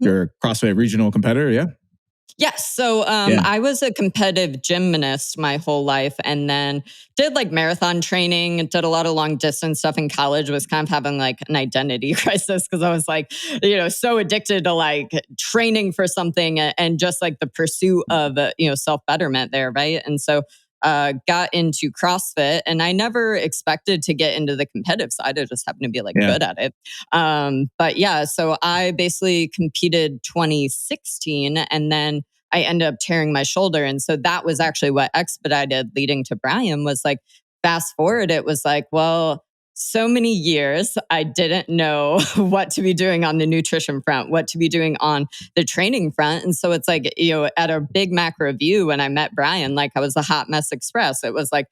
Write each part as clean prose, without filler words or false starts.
You're a CrossFit regional competitor, yeah? Yes. So I was a competitive gymnast my whole life, and then did like marathon training and did a lot of long distance stuff in college. Was kind of having like an identity crisis because I was like, so addicted to like training for something and just like the pursuit of, self betterment there. Right. And so got into CrossFit, and I never expected to get into the competitive side. I just happened to be like good at it. But yeah, so I basically competed 2016, and then I ended up tearing my shoulder. And so that was actually what expedited leading to Bryan. Was like, fast forward, it was like, well, so many years I didn't know what to be doing on the nutrition front, what to be doing on the training front. And so it's like, at a big macro view, when I met Bryan, like I was a hot mess express. It was like,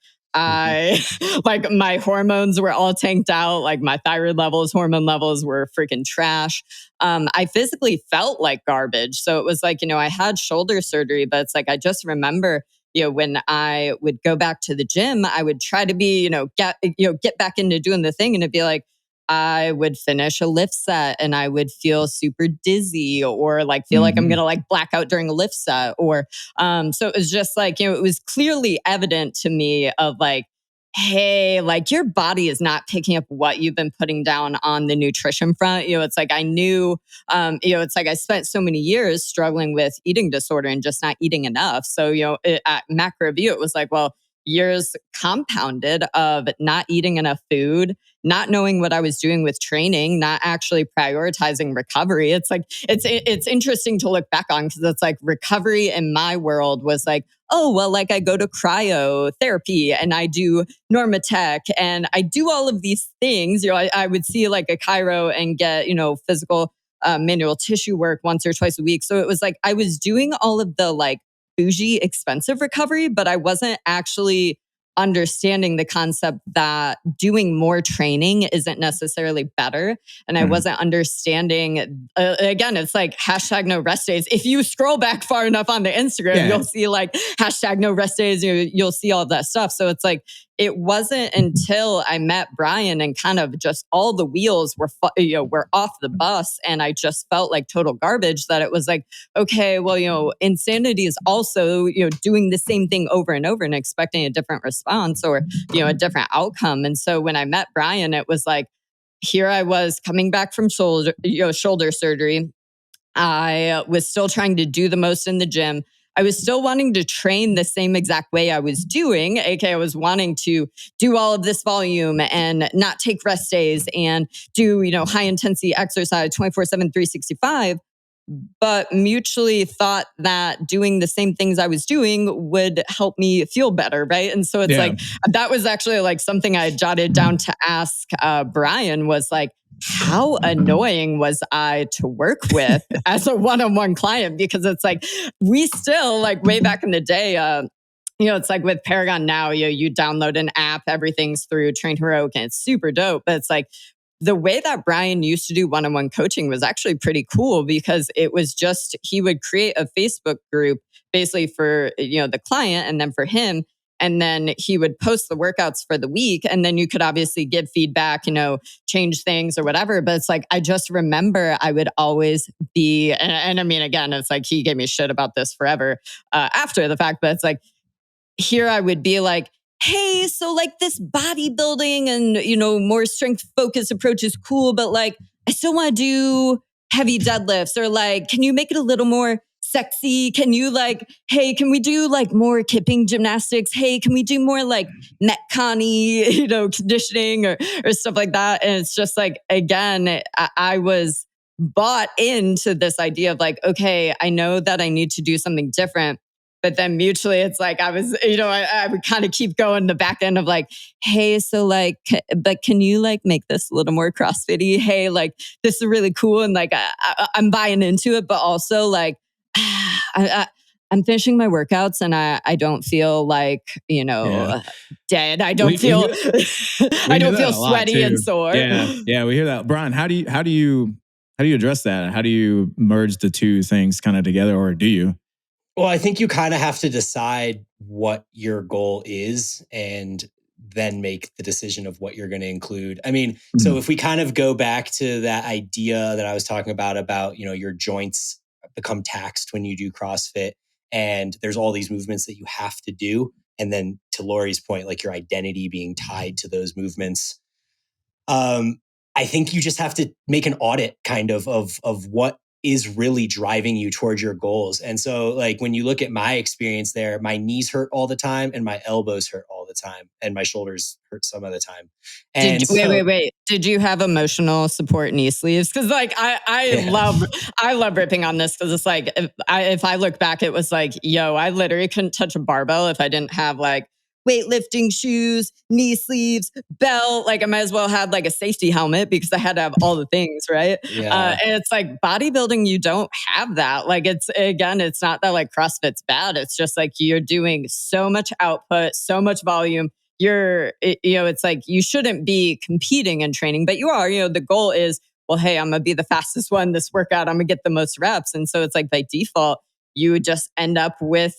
like my hormones were all tanked out. Like my thyroid levels, hormone levels were freaking trash. I physically felt like garbage. So it was like, I had shoulder surgery, but it's like, I just remember, when I would go back to the gym, I would try to be, get back into doing the thing. And it'd be like, I would finish a lift set and I would feel super dizzy, or like feel like I'm going to like black out during a lift set. Or, so it was just like, it was clearly evident to me of like, hey, like your body is not picking up what you've been putting down on the nutrition front. It's like I knew, it's like I spent so many years struggling with eating disorder and just not eating enough. So, at macro view, it was like, well, years compounded of not eating enough food, not knowing what I was doing with training, not actually prioritizing recovery. It's like, it's interesting to look back on, because it's like recovery in my world was like, oh, well, like I go to cryotherapy and I do Normatec and I do all of these things. I would see like a chiro and get, physical manual tissue work once or twice a week. So it was like I was doing all of the like bougie, expensive recovery, but I wasn't actually understanding the concept that doing more training isn't necessarily better. And I wasn't understanding, again, it's like hashtag no rest days. If you scroll back far enough on the Instagram, you'll see like hashtag no rest days, you'll see all that stuff. So it's like, it wasn't until I met Bryan and kind of just all the wheels were off the bus and I just felt like total garbage, that it was like, okay, well, insanity is also, doing the same thing over and over and expecting a different response or, a different outcome. And so when I met Bryan, it was like, here I was coming back from shoulder surgery. I was still trying to do the most in the gym. I was still wanting to train the same exact way I was doing, aka I was wanting to do all of this volume and not take rest days and do, high intensity exercise 24/7, 365, but mutually thought that doing the same things I was doing would help me feel better, right? And so it's like, that was actually like something I jotted down to ask Bryan, was like, how annoying was I to work with as a one-on-one client? Because it's like, we still, like way back in the day, it's like with Paragon now, you download an app, everything's through Train Heroic and it's super dope. But it's like, the way that Bryan used to do one-on-one coaching was actually pretty cool, because it was just, he would create a Facebook group basically for, the client and then for him. And then he would post the workouts for the week. And then you could obviously give feedback, change things or whatever. But it's like, I just remember I would always be, and I mean, again, it's like he gave me shit about this forever after the fact. But it's like, here I would be like, hey, so like this bodybuilding and, more strength focused approach is cool, but like, I still want to do heavy deadlifts, or like, can you make it a little more sexy? Can you like, hey, can we do like more kipping gymnastics? Hey, can we do more like Metcon-y, conditioning or stuff like that? And it's just like, again, I was bought into this idea of like, okay, I know that I need to do something different. But then mutually, it's like I was, I would kind of keep going the back end of like, hey, so like, but can you like make this a little more CrossFit-y? Hey, like this is really cool. And like, I'm buying into it, but also like, I'm finishing my workouts and I don't feel like, dead. I don't feel, I don't feel sweaty and sore. Yeah. We hear that. Bryan, how do you address that? How do you merge the two things kind of together, or do you? Well, I think you kind of have to decide what your goal is. And then make the decision of what you're going to include. I mean, so if we kind of go back to that idea that I was talking about, your joints become taxed when you do CrossFit, and there's all these movements that you have to do. And then to Lori's point, like your identity being tied to those movements. I think you just have to make an audit kind of what is really driving you towards your goals. And so like when you look at my experience there, my knees hurt all the time and my elbows hurt all the time and my shoulders hurt some of the time. And wait. Did you have emotional support knee sleeves? Because like I love ripping on this because it's like if I look back, it was like, I literally couldn't touch a barbell if I didn't have like weightlifting shoes, knee sleeves, belt. Like I might as well have like a safety helmet because I had to have all the things, right? Yeah. And it's like bodybuilding, you don't have that. Like it's not that like CrossFit's bad. It's just like you're doing so much output, so much volume. It's like you shouldn't be competing in training, but you are. The goal is, well, hey, I'm gonna be the fastest one this workout. I'm gonna get the most reps, and so it's like by default you would just end up with,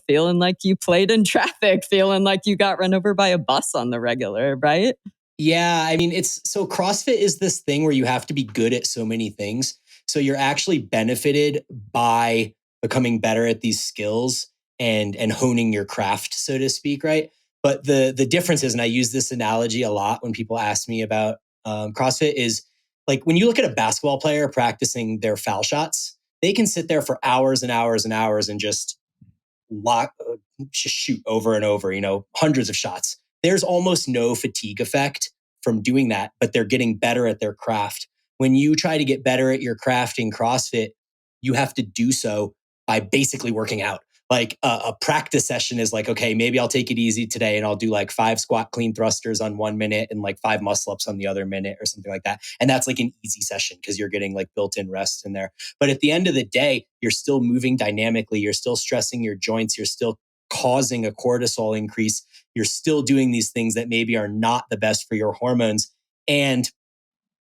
feeling like you played in traffic, feeling like you got run over by a bus on the regular, right? Yeah. I mean, so CrossFit is this thing where you have to be good at so many things. So you're actually benefited by becoming better at these skills and honing your craft, so to speak, right? But the difference is, and I use this analogy a lot when people ask me about CrossFit, is like when you look at a basketball player practicing their foul shots, they can sit there for hours and hours and hours and just shoot over and over, hundreds of shots. There's almost no fatigue effect from doing that, but they're getting better at their craft. When you try to get better at your craft in CrossFit, you have to do so by basically working out. Like a practice session is like, okay, maybe I'll take it easy today and I'll do like 5 squat clean thrusters on 1 minute and like 5 muscle ups on the other minute or something like that. And that's like an easy session because you're getting like built-in rest in there. But at the end of the day, you're still moving dynamically. You're still stressing your joints. You're still causing a cortisol increase. You're still doing these things that maybe are not the best for your hormones. And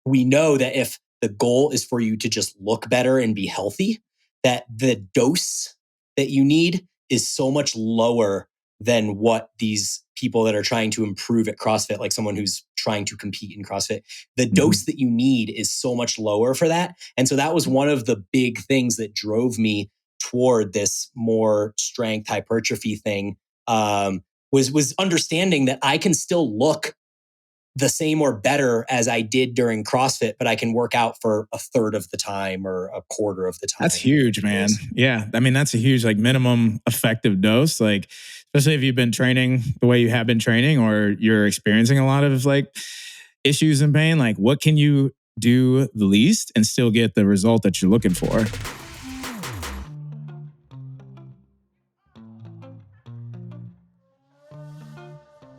we know that if the goal is for you to just look better and be healthy, that the dose that you need is so much lower than what these people that are trying to improve at CrossFit, like someone who's trying to compete in CrossFit, the dose that you need is so much lower for that. And so that was one of the big things that drove me toward this more strength hypertrophy thing, was understanding that I can still look the same or better as I did during CrossFit, but I can work out for a third of the time or a quarter of the time. That's huge, man. Yeah. I mean, that's a huge like minimum effective dose. Like, especially if you've been training the way you have been training or you're experiencing a lot of like issues and pain, like what can you do the least and still get the result that you're looking for?